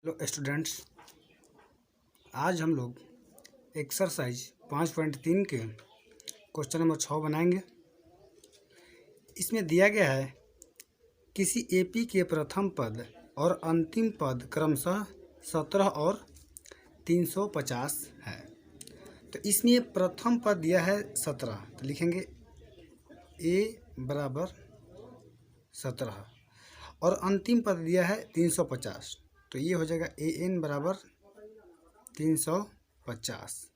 Hello students, आज हम लोग एक्सरसाइज 5.3 के क्वेश्चन नंबर 6 बनाएंगे। इसमें दिया गया है किसी एपी के प्रथम पद और अंतिम पद क्रमशः 17 और 350 है। तो इसमें प्रथम पद दिया है 17, तो लिखेंगे ए बराबर 17 और अंतिम पद दिया है 350, तो ये हो जाएगा ए एन बराबर 350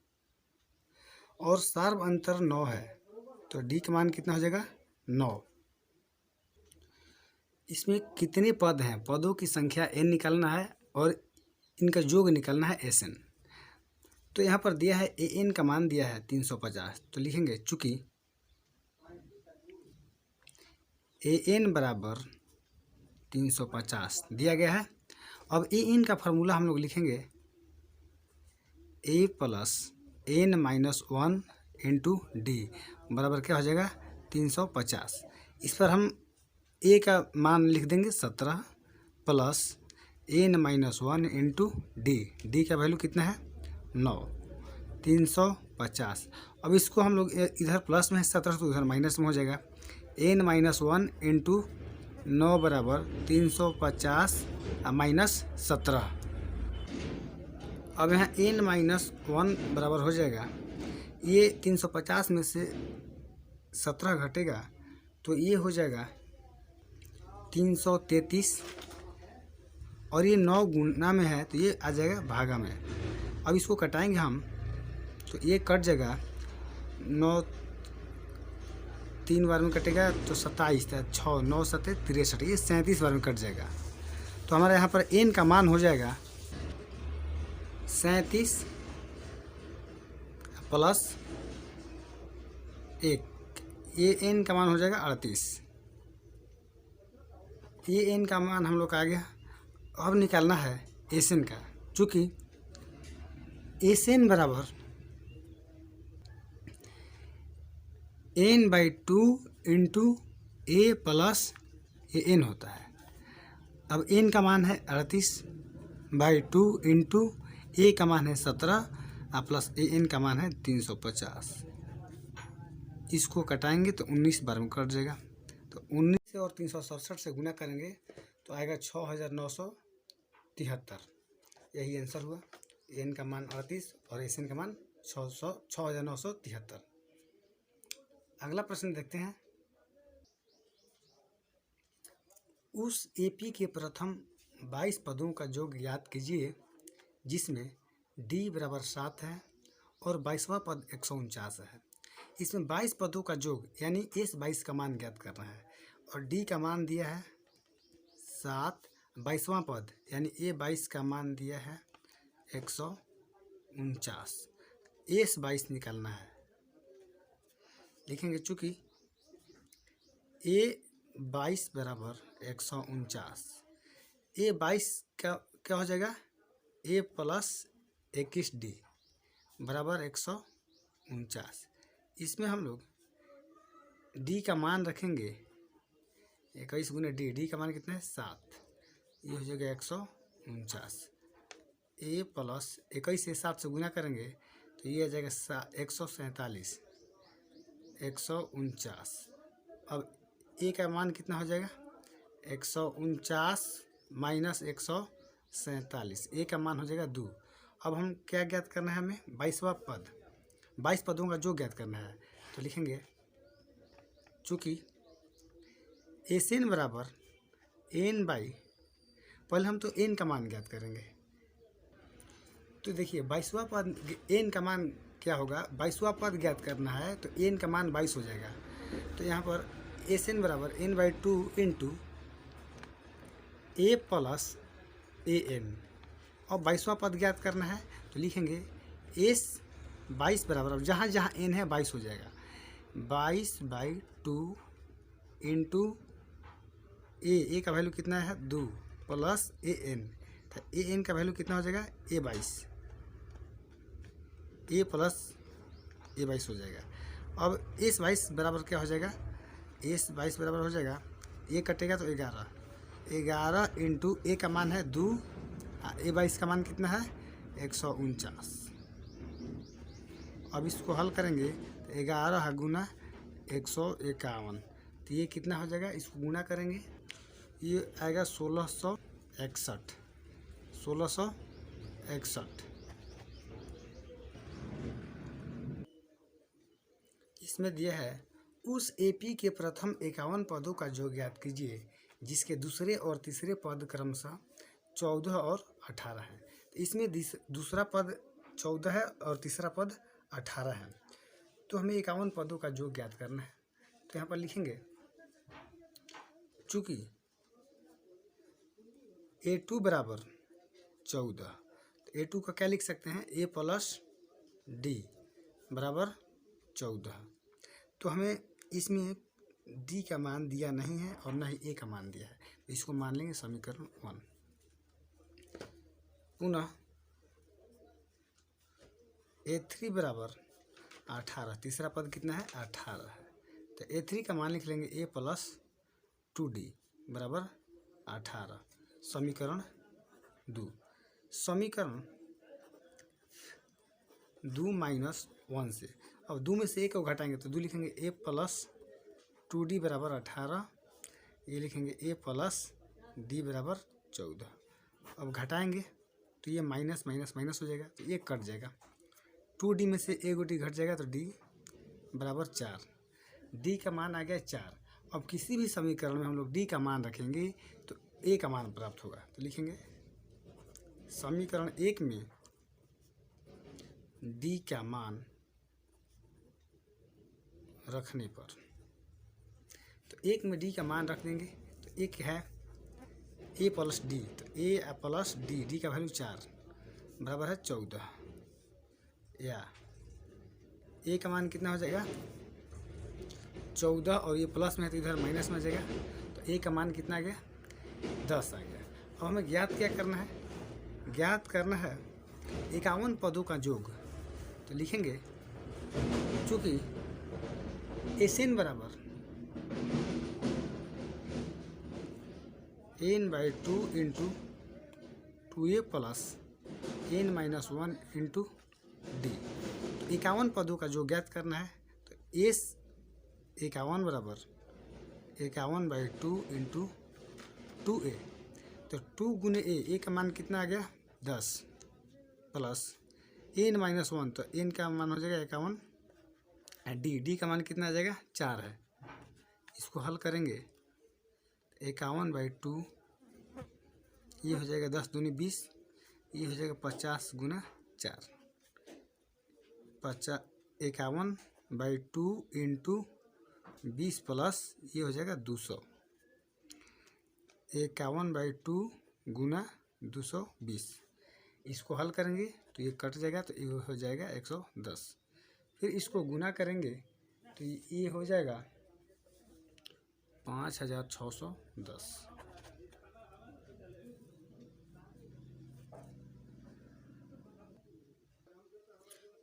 और सार्व अंतर 9 है, तो डी का मान कितना हो जाएगा 9। इसमें कितने पद हैं, पदों की संख्या n निकालना है और इनका योग निकालना है एस एन। तो यहाँ पर दिया है ए एन का मान दिया है 350, तो लिखेंगे चूँकि ए एन बराबर 350 दिया गया है। अब ए एन का फार्मूला हम लोग लिखेंगे A plus N minus 1 into D बराबर क्या हो जाएगा 350। इस पर हम ए का मान लिख देंगे 17 plus N minus 1 into d, d का वैल्यू कितना है 9, 350। अब इसको हम लोग इधर प्लस में है 17 तो उधर माइनस में हो जाएगा। एन माइनस 1 इंटू 9 बराबर 350 माइनस 17। अब यहाँ एन माइनस 1 बराबर हो जाएगा, ये 350 में से 17 घटेगा तो ये हो जाएगा 333 और ये 9 गुना में है तो ये आ जाएगा भागा में। अब इसको कटाएंगे हम तो ये कट जाएगा, 9 3 बार में कटेगा तो 27, 6 9 7 63, ये 37 बार में कट जाएगा। तो हमारे यहाँ पर एन का मान हो जाएगा 37 प्लस 1, ये एन का मान हो जाएगा 38। ये एन का मान हम लोग का आ गया। अब निकालना है एस एन का, चूँकि एस एन बराबर n/2 into A plus A N होता है। अब एन का मान है 38/2 इंटू ए का मान है 17 प्लस ए एन का मान है 350। इसको कटाएंगे तो 19 बार में कट जाएगा। तो 19 से और 367 से गुना करेंगे तो आएगा 6973। यही आंसर हुआ। एन का मान 38 और एस एन का मान 6973। अगला प्रश्न देखते हैं। उस एपी के प्रथम 22 पदों का योग ज्ञात कीजिए जिसमें डी बराबर 7 है और 22वां पद 149 है। इसमें 22 पदों का योग यानी एस 22 का मान ज्ञात करना है और डी का मान दिया है 7, 22वां पद यानी ए 22 का मान दिया है 149, एस 22 निकालना है। लिखेंगे चूँकि ए 22 बराबर 149, ए 22 का क्या हो जाएगा ए प्लस 21 डी बराबर 149। इसमें हम लोग डी का मान रखेंगे 21 गुने डी, डी का मान कितना है 7, ये हो जाएगा 149। ए प्लस 21 से 7 से गुना करेंगे तो ये आ जाएगा 147, 149। अब ए का मान कितना हो जाएगा 149 माइनस 147, ए का मान हो जाएगा 2। अब हम क्या ज्ञात करना है, हमें 22वां पद, 22 पदों का जो ज्ञात करना है। तो लिखेंगे चूँकि एस एन बराबर एन बाई, पहले हम तो एन का मान ज्ञात करेंगे। तो देखिए 22वां पद एन का मान क्या होगा, 22वां पद ज्ञात करना है तो एन का मान 22 हो जाएगा। तो यहाँ पर एस एन बराबर n/2 into A plus A N. और 22वां पद ज्ञात करना है तो लिखेंगे एस 22 बराबर, अब जहाँ जहाँ एन है 22 हो जाएगा, 22/2 इंटू ए का वैल्यू कितना है 2 प्लस ए एन, तो ए एन का वैल्यू कितना हो जाएगा ए 22, ए प्लस ए 22 हो जाएगा। अब एस 22 बराबर क्या हो जाएगा, एस 22 बराबर हो जाएगा, ए कटेगा तो 11 इंटू ए का मान है 2 A22 का मान कितना है 149। अब इसको हल करेंगे तो 11 गुना 151, तो ये कितना हो जाएगा, इसको गुना करेंगे ये आएगा 1661। इसमें दिया है उस एपी के प्रथम 51 पदों का योग ज्ञात कीजिए जिसके दूसरे और तीसरे पद क्रमशः 14 और 18 है। तो इसमें दूसरा पद 14 है और तीसरा पद 18 है, तो हमें 51 पदों का योग ज्ञात करना है। तो यहाँ पर लिखेंगे चूँकि A2 बराबर 14, तो A2 का क्या लिख सकते हैं A प्लस D बराबर 14। तो हमें इसमें D का मान दिया नहीं है और न ही A का मान दिया है, तो इसको मान लेंगे समीकरण 1। पुनः A3 बराबर 18, तीसरा पद कितना है 18 है, तो A3 का मान लिख लेंगे A प्लस 2D बराबर 18। समीकरण 2, समीकरण 2 माइनस 1 से, अब 2 में से 1 को घटाएंगे तो 2 लिखेंगे A प्लस 2D बराबर 18, ये लिखेंगे A प्लस D बराबर 14। अब घटाएंगे तो ये माइनस माइनस माइनस हो जाएगा, तो ये कट जाएगा। 2D में से A D घट जाएगा तो D बराबर 4, D का मान आ गया 4। अब किसी भी समीकरण में हम लोग D का मान रखेंगे तो A का मान प्राप्त होगा, तो लिखेंगे समीकरण 1 में D का मान रखने पर, तो 1 में D का मान रख देंगे तो एक है A प्लस D, तो A प्लस D का वैल्यू 4 बराबर है 14, या A का मान कितना हो जाएगा 14 और ये प्लस में है तो इधर माइनस में आ जाएगा, तो A का मान कितना आ गया 10 आ गया। अब हमें ज्ञात क्या करना है, ज्ञात करना है 51 पदों का योग, तो लिखेंगे चूँकि SN बराबर n/2 into 2A plus n-1 into D। 51 पदों का जो ज्ञात करना है, तो S 51 बराबर 51/2 इंटू 2A, तो 2 गुने A का मान कितना आ गया 10 प्लस n-1, तो n का मान हो जाएगा 51, D का मान कितना आ जाएगा 4 है। इसको हल करेंगे 51/2, ये हो जाएगा 10 दूनी 20, ये हो जाएगा 50 गुना 4, 51/2 इंटू 20 प्लस ये हो जाएगा 200, 51/2 गुना 220। इसको हल करेंगे तो ये कट जाएगा, तो ये हो जाएगा 110। फिर इसको गुना करेंगे तो ये हो जाएगा 5610।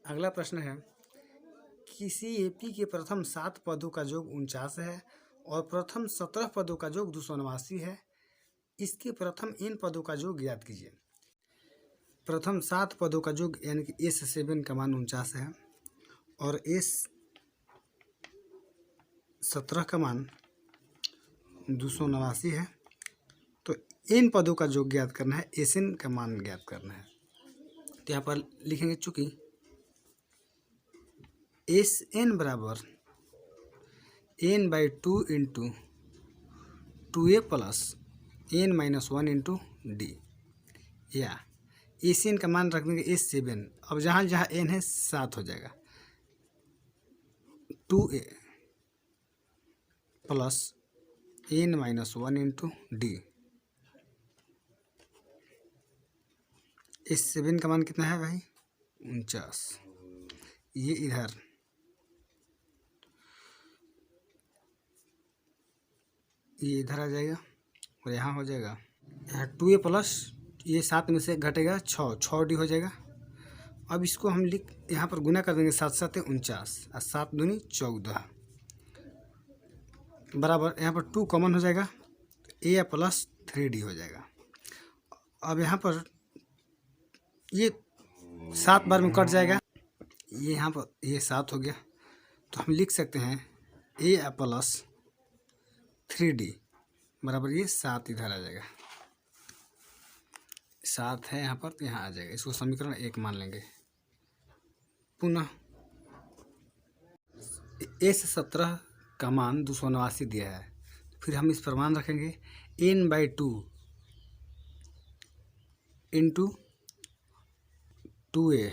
अगला प्रश्न है किसी एपी के प्रथम 7 पदों का योग 49 है और प्रथम 17 पदों का योग 289 है। इसके प्रथम n पदों का योग ज्ञात कीजिए। प्रथम 7 पदों का योग यानी कि S7 का मान 49 है और S17 का मान 289 है, तो n पदों का योग ज्ञात करना है, Sn का मान ज्ञात करना है। तो यहाँ पर लिखेंगे चूँकि Sn बराबर n/2 into 2A plus n-1 into D, या Sn का मान रख देंगे S7। अब जहाँ जहाँ n है 7 हो जाएगा, 2A plus n-1 into D। S7 का मान कितना है भाई 49, ये इधर आ जाएगा और यहाँ हो जाएगा, यहाँ 2A प्लस ये 7 में से घटेगा 6D हो जाएगा। अब इसको हम यहाँ पर गुना कर देंगे, 7 7 49 और 7 दूनी 14 बराबर, यहाँ पर 2 कॉमन हो जाएगा, A प्लस 3D हो जाएगा। अब यहाँ पर ये 7 बार में कट जाएगा। ये यहाँ पर ये 7 हो गया, तो हम लिख सकते हैं ए प्लस 3D बराबर ये 7 इधर आ जाएगा। 7 है यहाँ पर, तो यहाँ आ जाएगा। इसको समीकरण 1 मान लेंगे। पुनः ए से 17 का मान 289 दिया है, फिर हम इस पर मान रखेंगे n/2 into 2a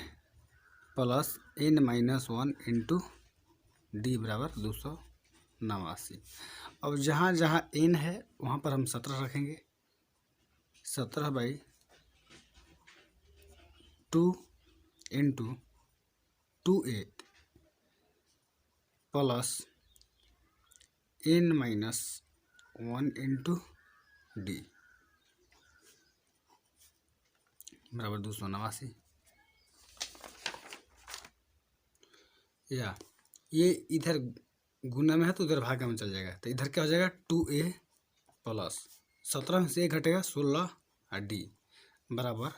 plus n-1 into D बराबर 289। अब जहाँ जहाँ n है वहाँ पर हम 17 रखेंगे। 17/2 into 2a plus n-1 into D बराबर 289। या ये इधर गुना में है तो उधर भागा में चल जाएगा, तो इधर क्या हो जाएगा 2a प्लस 17 में से 1 घटेगा 16 और डी बराबर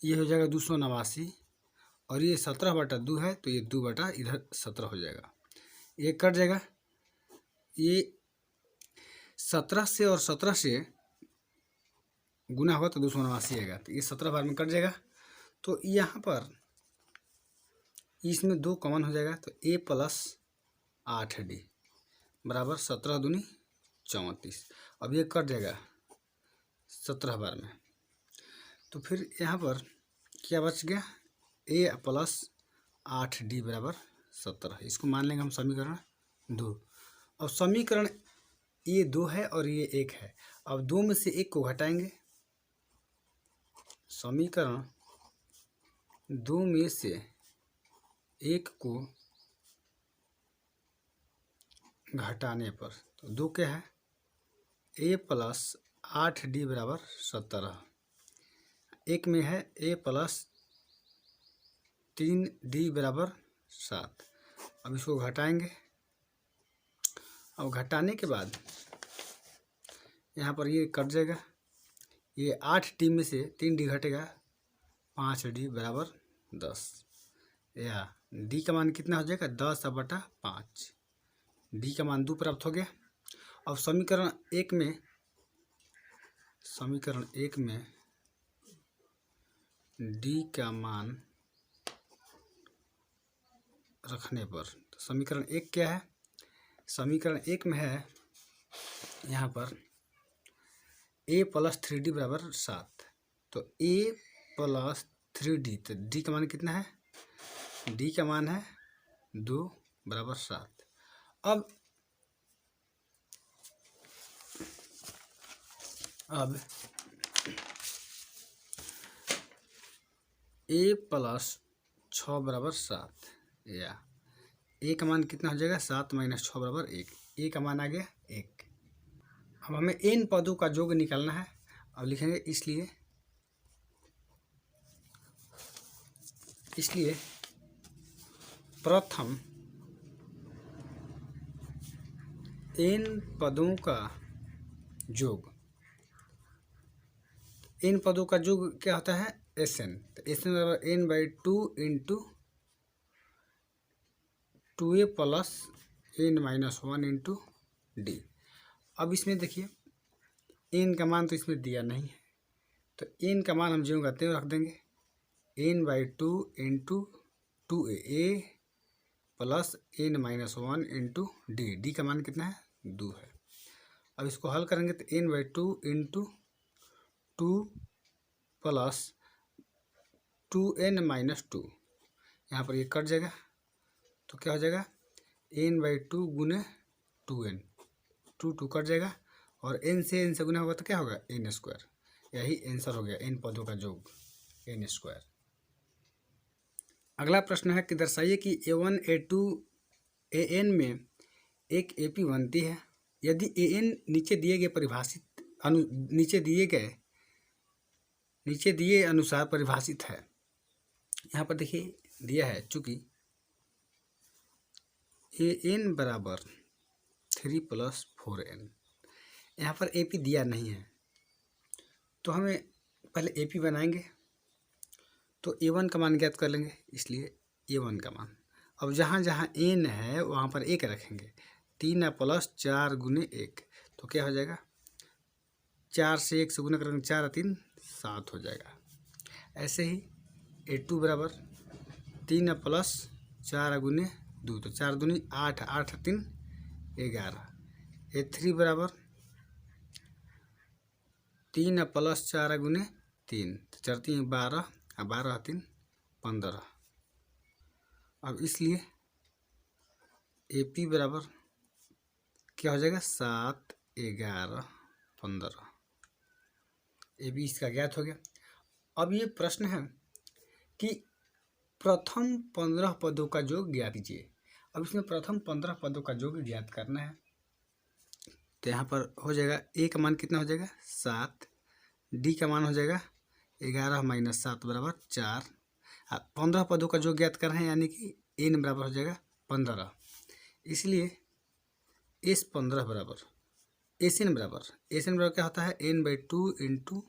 ये हो जाएगा 289। और ये 17/2 है, तो ये 2 इधर 17 हो जाएगा। ये कट जाएगा। ये 17 से और 17 से गुना होगा तो 289 आएगा, तो ये 17 बार में कट जाएगा। तो यहाँ पर इसमें 2 कॉमन हो जाएगा, तो a प्लस 8d बराबर 17 दूनी 34। अब ये कट जाएगा 17 बार में, तो फिर यहाँ पर क्या बच गया a प्लस 8d बराबर 17। इसको मान लेंगे हम समीकरण 2। अब समीकरण ये 2 है और ये 1 है। अब 2 में से 1 को घटाएंगे। समीकरण 2 में से 1 को घटाने पर तो 2 क्या है a प्लस 8d बराबर 17। 1 में है a प्लस 3d बराबर 7। अब इसको घटाएंगे। अब घटाने के बाद यहाँ पर ये कट जाएगा। ये 8d में से 3d घटेगा 5d बराबर 10। या d का मान कितना हो जाएगा 10/5। d का मान 2 प्राप्त हो गया। अब समीकरण 1 में d का मान रखने पर तो समीकरण 1 क्या है, समीकरण 1 में है यहाँ पर a प्लस 3d बराबर 7। तो a प्लस 3d, तो d का मान कितना है, d का मान है 2 बराबर 7। अब a प्लस 6 बराबर 7। या a का मान कितना हो जाएगा 7 - 6 बराबर 1। a का मान आ गया 1। अब हमें n पदों का योग निकालना है। अब लिखेंगे इसलिए प्रथम n पदों का योग। n पदों का योग क्या होता है Sn। तो Sn बराबर n/2 into 2a plus n-1 into D. अब इसमें देखिए n का मान तो इसमें दिया नहीं है, तो n का मान हम ज्यों का त्यों रख देंगे। n/2 into 2a plus n-1 into d. D का मान कितना है 2 है। अब इसको हल करेंगे तो n/2 इंटू 2 प्लस 2n-2 यहाँ पर ये कट जाएगा, तो क्या हो जाएगा n/2 गुने 2n। 2 कट जाएगा और n से गुना होगा तो क्या होगा n²। यही आंसर हो गया n पदों का योग n²। अगला प्रश्न है कि दर्शाइए कि a1 a2 an में एक AP बनती है यदि an नीचे दिए अनुसार परिभाषित है। यहाँ पर देखिए दिया है, चूँकि an बराबर 3 + 4n, यहाँ पर AP दिया नहीं है, तो हमें पहले AP बनाएंगे। तो A1 का मान ज्ञात कर लेंगे, इसलिए A1 का मान। अब जहाँ जहाँ n है वहाँ पर 1 रखेंगे। 3 प्लस 4 गुने 1, तो क्या हो जाएगा, 4 से 1 से गुना करेंगे, 4 और 3 7 हो जाएगा। ऐसे ही A2 बराबर 3 प्लस 4 गुने 2, तो 4 दूनी 8, 8 3 11। A3 बराबर 3 प्लस 4 गुने 3, तो 4 3 12 और 12 3 15। अब इसलिए AP बराबर क्या हो जाएगा, 7 11 15। AB इसका ज्ञात हो गया। अब ये प्रश्न है कि प्रथम 15 पदों का योग ज्ञात कीजिए। अब इसमें प्रथम 15 पदों का योग ज्ञात करना है, तो यहाँ पर हो जाएगा A का मान कितना हो जाएगा, 7। D का मान हो जाएगा 11 माइनस 7 बराबर 4। 15 पदों का योग ज्ञात करना है, यानी कि n बराबर हो जाएगा 15। इसलिए S15 बराबर SN बराबर क्या होता है, n/2 into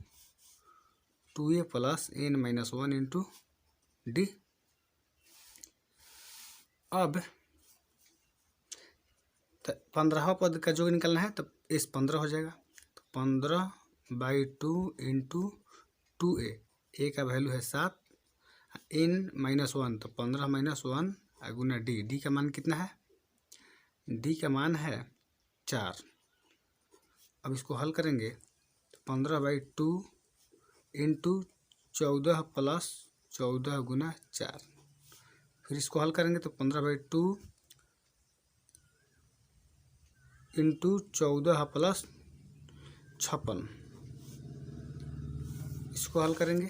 2A plus n minus 1 into D। अब 15वां पद का योग निकालना है, तो S15 हो जाएगा, तो 15/2 इंटू 2A, A का वैल्यू है 7, n माइनस 1, तो 15 माइनस 1 गुना D का मान कितना है, D का मान है 4। अब इसको हल करेंगे, तो 15/2 इंटू 14 प्लस 14 गुना 4। फिर इसको हल करेंगे, तो 15/2 इंटू 14 प्लस 56। इसको हल करेंगे,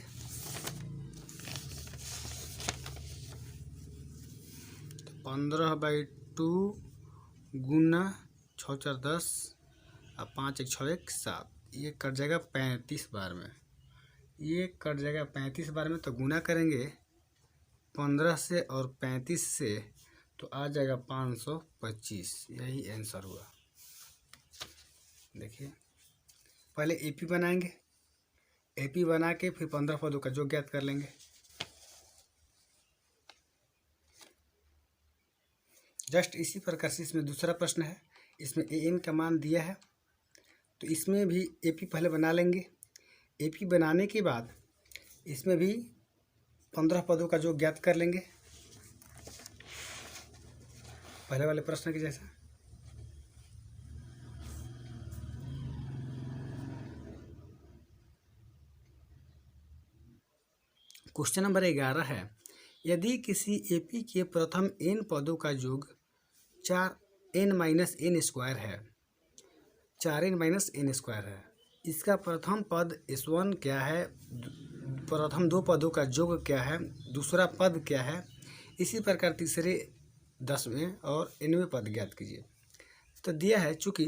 तो 15/2 गुना 6 4 10 और 5 1 6 1 7, ये कट जाएगा 35 बार में, ये कट जाएगा 35 बार में। तो गुना करेंगे 15 से और 35 से, तो आ जाएगा 525। यही आंसर हुआ। देखिए, पहले AP बनाएंगे, AP बना के फिर 15 पदों का योग ज्ञात कर लेंगे। जस्ट इसी प्रकार से इसमें दूसरा प्रश्न है, इसमें AN का मान दिया है, तो इसमें भी AP पहले बना लेंगे। AP बनाने के बाद इसमें भी 15 पदों का योग ज्ञात कर लेंगे, पहले वाले प्रश्न के जैसा। क्वेश्चन नंबर 11 है, यदि किसी AP के प्रथम n पदों का योग 4n माइनस n स्क्वायर है, 4n माइनस n स्क्वायर है, इसका प्रथम पद S1 क्या है, प्रथम 2 पदों का योग क्या है, दूसरा पद क्या है, इसी प्रकार तीसरे 10वें और nवें पद ज्ञात कीजिए। तो दिया है, चूंकि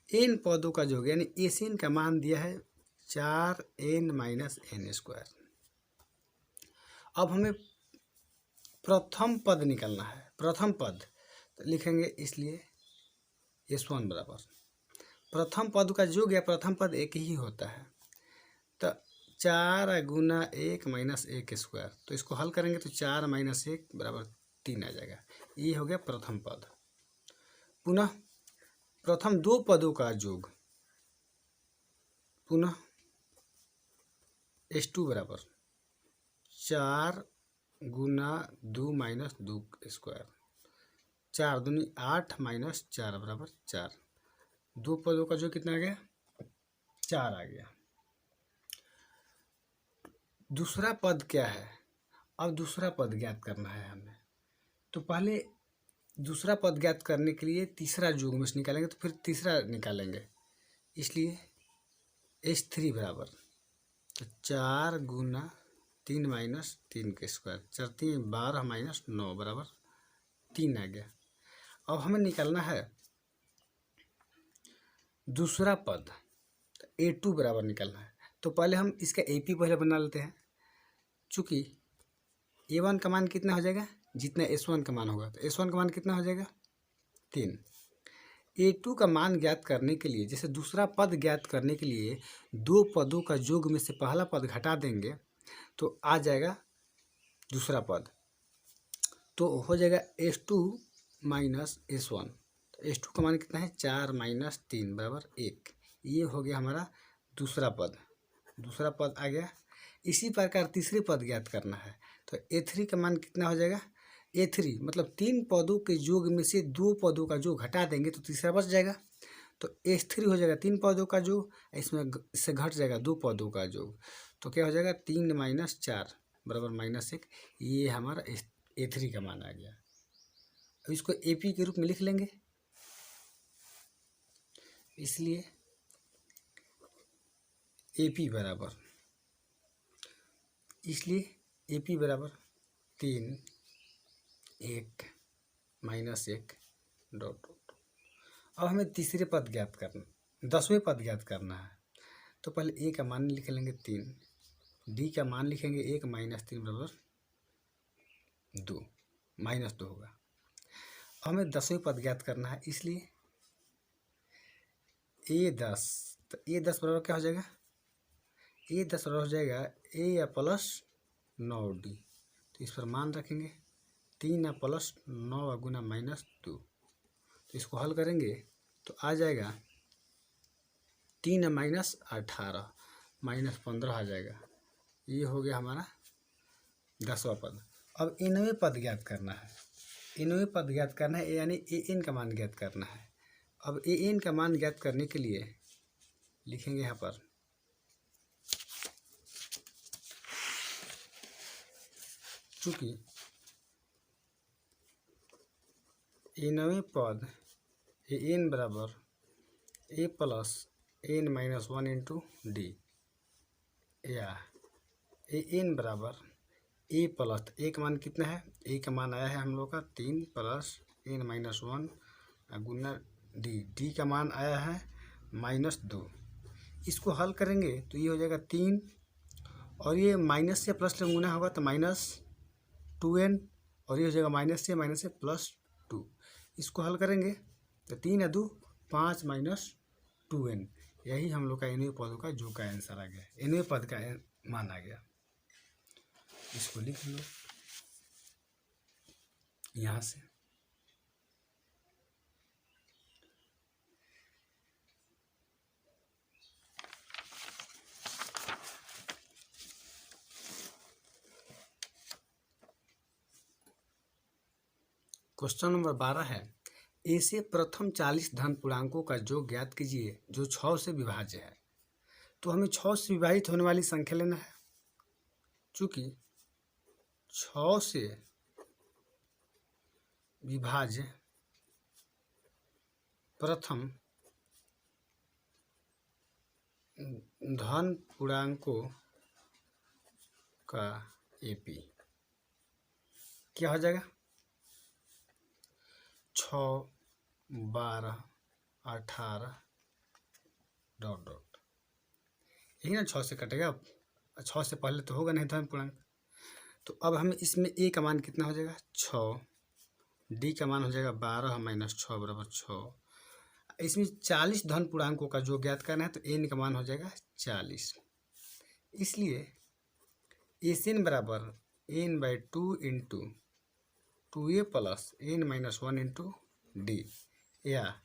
n पदों का योग यानी SN का मान दिया है 4n माइनस n स्क्वायर। अब हमें प्रथम पद निकालना है, प्रथम पद तो लिखेंगे, इसलिए S1 बराबर प्रथम पद का योग या प्रथम पद एक ही होता है, तो 4 गुना 1 माइनस 1 स्क्वायर। तो इसको हल करेंगे, तो 4 माइनस 1 बराबर 3 आ जाएगा। ये हो गया प्रथम पद। पुनः प्रथम 2 पदों का योग, पुनः S2 बराबर 4 गुना 2 माइनस 2 स्क्वायर, 4 दूनी 8 माइनस 4 बराबर 4। 2 पदों का योग कितना आ गया, 4 आ गया। दूसरा पद क्या है, अब दूसरा पद ज्ञात करना है हमें, तो पहले दूसरा पद ज्ञात करने के लिए तीसरा योग में से निकालेंगे, तो फिर तीसरा निकालेंगे, इसलिए S3 बराबर, तो 4 गुना 3 माइनस 3 के स्क्वायर, 4 3 12 माइनस 9 बराबर 3 आ गया। अब हमें निकालना है दूसरा पद, तो A2 बराबर निकालना है। तो पहले हम इसका AP पहले बना लेते हैं, चूँकि A1 का मान कितना हो जाएगा, जितना S1 का मान होगा, तो S1 का मान कितना हो जाएगा 3। A2 का मान ज्ञात करने के लिए, जैसे दूसरा पद ज्ञात करने के लिए दो पदों का योग में से पहला पद घटा देंगे तो आ जाएगा दूसरा पद, तो हो जाएगा S2 माइनस S1। तो S2 का मान कितना है 4 माइनस 3 बराबर 1। ये हो गया हमारा दूसरा पद आ गया। इसी प्रकार तीसरे पद ज्ञात करना है तो A3 का मान कितना हो जाएगा, A3 मतलब तीन पदों के योग में से दो पदों का योग घटा देंगे तो तीसरा बच जाएगा। तो S3 हो जाएगा तीन पदों का योग, इससे घट जाएगा दो पदों का योग, तो क्या हो जाएगा 3 माइनस 4 बराबर -1। ये हमारा A3 का मान आ गया। अब इसको AP के रूप में लिख लेंगे, इसलिए AP बराबर 3 1 -1 डॉट। अब हमें तीसरे पद ज्ञात करना, 10वें पद ज्ञात करना है। तो पहले A का मान लिख लेंगे 3, D का मान लिखेंगे 1 माइनस 3 बराबर 2 -2 होगा। हमें 10वें पद ज्ञात करना है, इसलिए A10, तो A10 बराबर क्या हो जाएगा, A10 बराबर हो जाएगा A या प्लस 9D। तो इस पर मान रखेंगे 3 या प्लस 9 गुना -2। तो इसको हल करेंगे तो आ जाएगा 3 माइनस 18 -15 आ जाएगा। ये हो गया हमारा 10वां पद। अब 9वें पद ज्ञात करना है, 9वें पद ज्ञात करना है यानी AN का मान ज्ञात करना है। अब AN का मान ज्ञात करने के लिए लिखेंगे यहाँ पर चूँकि 9वें पद AN बराबर A plus N minus 1 into D, या AN बराबर A प्लस, A का मान कितना है, A का मान आया है हम लोग का 3 प्लस N माइनस 1 गुना D का मान आया है -2। इसको हल करेंगे तो ये हो जाएगा 3 और ये माइनस से प्लस में गुना होगा तो -2n, और ये हो जाएगा -से +2। इसको हल करेंगे तो 3 या 2 5 -2n। यही हम लोग का 9वें पद का जो का आंसर आ गया, 9वें पद का मान आ गया। इसको लिख लो यहाँ से। क्वेश्चन नंबर 12 है, ए से प्रथम 40 धन पूर्णांकों का योग ज्ञात कीजिए जो 6 से विभाज्य है। तो हमें 6 से विभाजित होने वाली संख्या लेना है। चूँकि 6 से विभाज्य प्रथम धन पूर्णांकों का AP क्या हो जाएगा, 6 12 18 डॉट डॉट। यही ना 6 से कटेगा, 6 से पहले तो होगा नहीं धन पूर्णांक। तो अब हमें इसमें A का मान कितना हो जाएगा 6, D का मान हो जाएगा 12 माइनस 6 बराबर 6। इसमें 40 धन पूर्णांकों का जो ज्ञात करना है तो N का मान हो जाएगा 40। इसलिए SN बराबर N/2 into 2A plus N minus 1 into D, या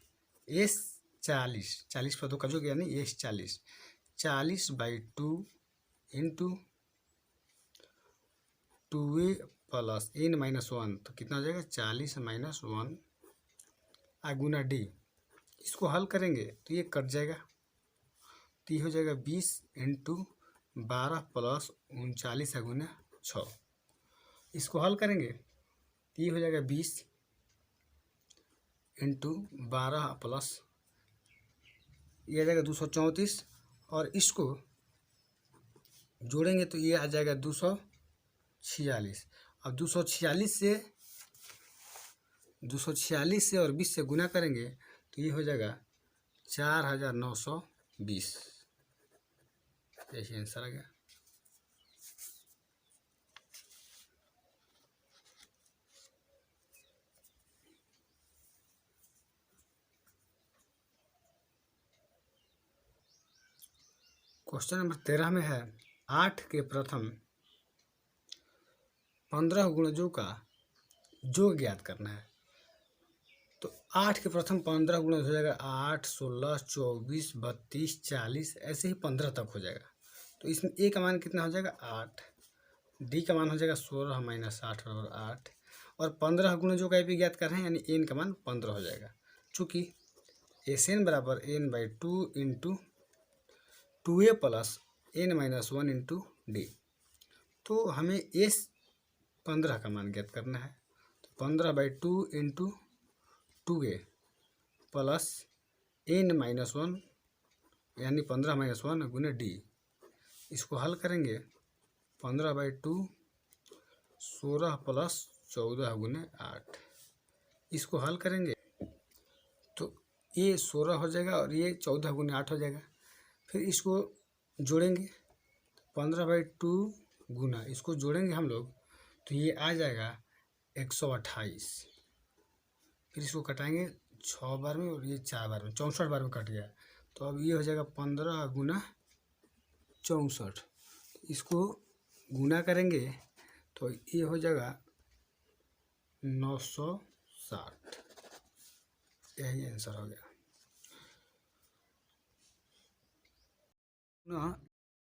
S 40 पदों का जो यानी S 40/2 into 2A plus N minus 1, तो कितना हो जाएगा 40 माइनस 1 गुना D। इसको हल करेंगे तो ये कट जाएगा, तो ये हो जाएगा 20 इंटू 12 प्लस 39 गुना 6। इसको हल करेंगे तो ये हो जाएगा 20 इंटू 12 प्लस ये आ जाएगा 234, और इसको जोड़ेंगे तो ये आ जाएगा 246। अब 246 से और 20 से गुना करेंगे तो ये हो जाएगा 4920। यही आंसर आ गया। क्वेश्चन नंबर 13 में है 8 के प्रथम 15 गुणजों का योग ज्ञात करना है। तो 8 के प्रथम 15 गुणज हो जाएगा 8, 16, 24, 32, 40, ऐसे ही 15 तक हो जाएगा। तो इसमें ए का मान कितना हो जाएगा 8, डी का मान हो जाएगा 16 माइनस 8 बराबर 8, और 15 गुणजों का भी ज्ञात कर रहे हैं, यानी एन का मान 15 हो जाएगा। चूँकि एस एन बराबर n by 2 into 2a plus N minus 1 into d. तो हमें एस 15 का मान ज्ञात करना है। तो 15/2 into 2a plus N minus 1 यानी 15 माइनस 1 गुने डी। इसको हल करेंगे 15/2 16 प्लस 14 गुने 8। इसको हल करेंगे तो ये 16 हो जाएगा और ये 14 गुने 8 हो जाएगा। फिर इसको जोड़ेंगे 15/2 गुना, इसको जोड़ेंगे हम लोग तो ये आ जाएगा 128। फिर इसको कटाएंगे 6 बार में और ये 4 बार में, 64 बार में कट गया। तो अब ये हो जाएगा 15 गुना 64। इसको गुना करेंगे तो ये हो जाएगा 960। यही आंसर हो गया।